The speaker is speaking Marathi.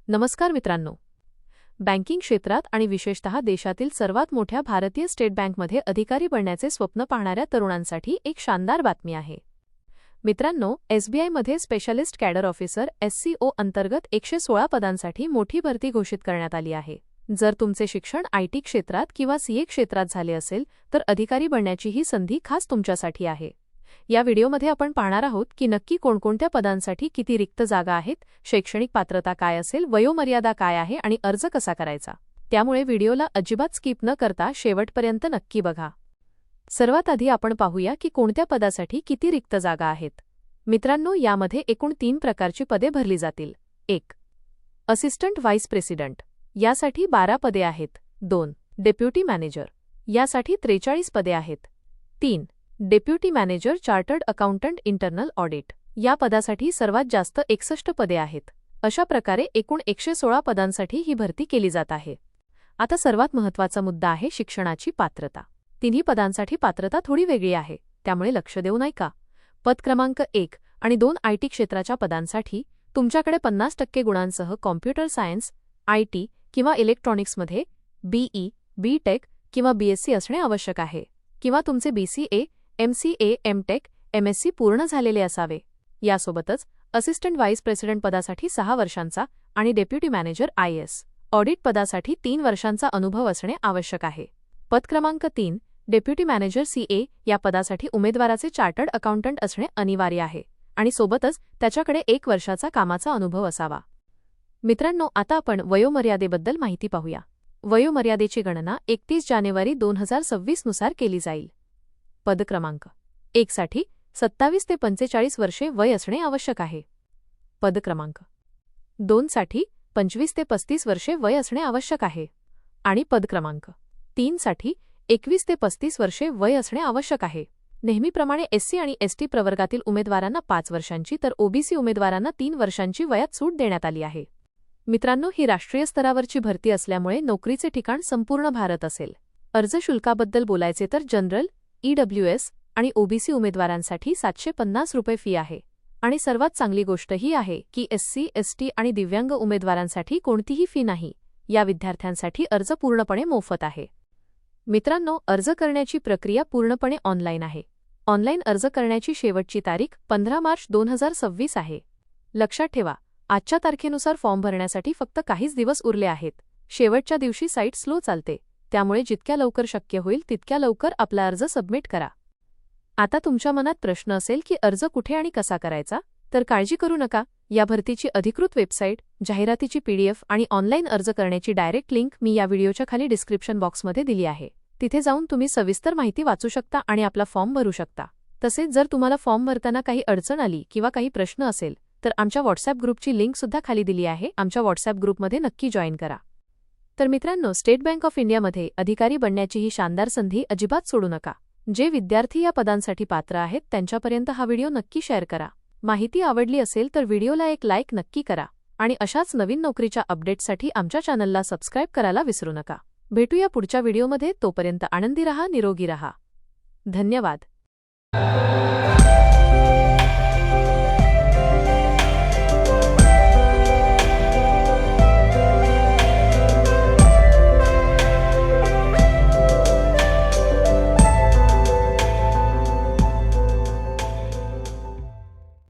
नमस्कार मित्रांनो. बँकिंग क्षेत्रात आणि विशेषतः देशातील सर्वात मोठ्या भारतीय स्टेट बँकमध्ये अधिकारी बनण्याचे स्वप्न पाहणाऱ्या तरुणांसाठी एक शानदार बातमी आहे. मित्रांनो, एसबीआयमध्ये स्पेशलिस्ट कॅडर ऑफिसर SCO अंतर्गत 116 पदांसाठी मोठी भरती घोषित करण्यात आली आहे. जर तुमचे शिक्षण IT क्षेत्रात किंवा CA क्षेत्रात झाले असेल तर अधिकारी बनण्याची ही संधी खास तुमच्यासाठी आहे. या व्हिडिओमध्ये आपण पाहणार आहोत की नक्की कोणकोणत्या पदांसाठी किती रिक्त जागा आहेत, शैक्षणिक पात्रता काय असेल, वयोमर्यादा काय आहे आणि अर्ज कसा करायचा. त्यामुळे व्हिडिओला अजिबात स्किप न करता शेवटपर्यंत नक्की बघा. सर्वात आधी आपण पाहूया की कोणत्या पदासाठी किती रिक्त जागा आहेत. मित्रांनो, यामध्ये एकूण 3 प्रकारची पदे भरली जातील. 1. असिस्टंट व्हाईस प्रेसिडेंट, यासाठी 12 पदे आहेत. 2. डेप्युटी मॅनेजर, यासाठी 43 पदे आहेत. 3. Deputy manager chartered accountant internal audit, या पदासाठी सर्वात जास्त 61 पदे आहेत. अशा प्रकारे एकूण 116 पदांसाठी ही भरती केली जात आहे. आता सर्वात महत्त्वाचा मुद्दा आहे शिक्षणाची पात्रता. तिन्ही पदांसाठी पात्रता थोडी वेगळी आहे, त्यामुळे लक्ष देऊ नका. पद क्रमांक 1 आणि 2 IT क्षेत्राच्या पदांसाठी तुमच्याकडे 50% गुणांसह कॉम्प्युटर सायन्स, IT किंवा इलेक्ट्रॉनिक्समध्ये BE, BTech किंवा BSc असणे आवश्यक आहे, किंवा तुमचे BCA, MCA, MTech, MSc पूर्ण झालेले असावे. यासोबतच असिस्टंट व्हाईस प्रेसिडेंट पदासाठी 6 वर्षांचा आणि डेप्युटी मॅनेजर IAS ऑडिट पदासाठी 3 वर्षांचा अनुभव असणे आवश्यक आहे. पद क्रमांक 3 डेप्युटी मॅनेजर CA, या पदासाठी उमेदवाराचे चार्टर्ड अकाउंटंट असणे अनिवार्य आहे आणि सोबतच त्याच्याकडे 1 वर्षाचा कामाचा अनुभव असावा. मित्रांनो, आता आपण वयोमर्यादेबद्दल माहिती पाहूया. वयोमर्यादेची गणना 31 जानेवारी 2026 नुसार केली जाईल. पद क्रमांक 1 साठी 27 ते 45 वर्षे वय असणे आवश्यक आहे. पद क्रमांक 2 साठी 25 ते 35 वर्षे वय असणे आवश्यक आहे. आणि पद क्रमांक 3 साठी 21 ते 35 वर्षे वय असणे आवश्यक आहे. नेहमीप्रमाणे SC आणि ST प्रवर्गातील उमेदवारांना 5 वर्षांची तर OBC उमेदवारांना 3 वर्षांची वयात सूट देण्यात आली आहे. मित्रांनो, ही राष्ट्रीय स्तरावरची भरती असल्यामुळे नोकरीचे ठिकाण संपूर्ण भारत असेल. अर्ज शुल्काबद्दल बोलायचे तर जनरल, EWS आणि OBC उमेदवारांसाठी 750 रुपये फी आहे. आणि सर्वात चांगली गोष्ट ही आहे की SC, ST आणि दिव्यांग उमेदवारांसाठी कोणतीही फी नाही. या विद्यार्थ्यांसाठी अर्ज पूर्णपणे मोफत आहे. मित्रांनो, अर्ज करण्याची प्रक्रिया पूर्णपणे ऑनलाईन आहे. ऑनलाईन अर्ज करण्याची शेवटची तारीख 15 मार्च 2026 आहे. लक्षात ठेवा, आजच्या तारखेनुसार फॉर्म भरण्यासाठी फक्त काहीच दिवस उरले आहेत. शेवटच्या दिवशी साईट स्लो चालते, त्यामुळे जितक्या लवकर शक्य होईल तितक्या लवकर आपला अर्ज सबमिट करा. आता तुमच्या मनात प्रश्न असेल की अर्ज कुठे आणि कसा करायचा, तर काळजी करू नका. या भरतीची अधिकृत वेबसाईट, जाहिरातीची PDF आणि ऑनलाईन अर्ज करण्याची डायरेक्ट लिंक मी या व्हिडिओच्या खाली डिस्क्रिप्शन बॉक्समध्ये दिली आहे. तिथे जाऊन तुम्ही सविस्तर माहिती वाचू शकता आणि आपला फॉर्म भरू शकता. तसेच जर तुम्हाला फॉर्म भरताना काही अडचण आली किंवा काही प्रश्न असेल तर आमच्या WhatsApp ग्रुपची लिंक सुद्धा खाली दिली आहे. आमच्या WhatsApp ग्रुपमध्ये नक्की जॉईन करा. तर मित्रांनो, स्टेट बँक ऑफ इंडियामध्ये अधिकारी बनण्याची ही शानदार संधी अजिबात सोडू नका. जे विद्यार्थी या पदांसाठी पात्र आहेत त्यांच्यापर्यंत हा व्हिडिओ नक्की शेअर करा. माहिती आवडली असेल तर व्हिडिओला एक लाईक नक्की करा आणि अशाच नवीन नोकरीच्या अपडेट्ससाठी आमच्या चॅनलला सबस्क्राईब करायला विसरू नका. भेटूया पुढच्या व्हिडिओमध्ये. तोपर्यंत आनंदी रहा, निरोगी रहा. धन्यवाद.